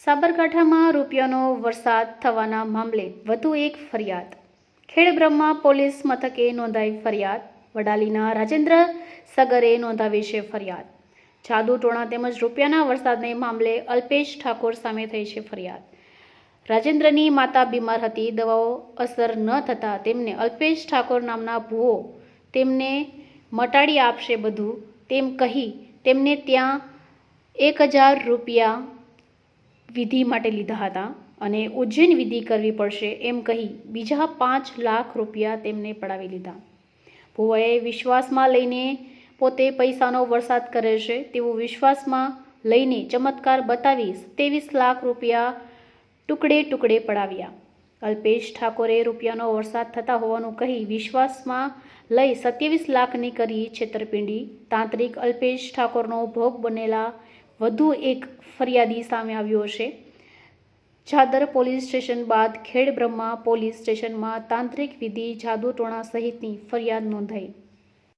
સાબરકાંઠામાં રૂપિયાનો વરસાદ થવાના મામલે વધુ એક ફરિયાદ. ખેડબ્રહ્મા પોલીસ મથકે નોંધાઈ ફરિયાદ. વડાલીના રાજેન્દ્ર સગરે નોંધાવી છે ફરિયાદ. જાદુટોણા તેમજ રૂપિયાના વરસાદને મામલે અલ્પેશ ઠાકોર સામે થઈ છે ફરિયાદ. રાજેન્દ્રની માતા બીમાર હતી. દવાઓ અસર ન થતાં તેમને અલ્પેશ ઠાકોર નામના ભુવો તેમને મટાડી આપશે બધું તેમ કહી તેમને ત્યાં 1000 રૂપિયા વિધિ માટે લીધા હતા અને ઉજ્જૈન વિધિ કરવી પડશે એમ કહી બીજા 5 લાખ રૂપિયા તેમને પડાવી લીધા. ભુવાએ વિશ્વાસમાં લઈને પોતે પૈસાનો વરસાદ કરે છે તેવું વિશ્વાસમાં લઈને ચમત્કાર બતાવી 27 લાખ રૂપિયા ટુકડે ટુકડે પડાવ્યા. અલ્પેશ ઠાકોરે રૂપિયાનો વરસાદ થતા હોવાનું કહી વિશ્વાસમાં લઈ 27 લાખની કરી છેતરપિંડી. તાંત્રિક અલ્પેશ ઠાકોરનો ભોગ બનેલા વધુ એક ફરિયાદી સામે આવ્યો છે. ચાદર પોલીસ સ્ટેશન બાદ ખેડબ્રહ્મા પોલીસ સ્ટેશનમાં તાંત્રિક વિધિ જાદુટોણા સહિતની ફરિયાદ નોંધાઈ.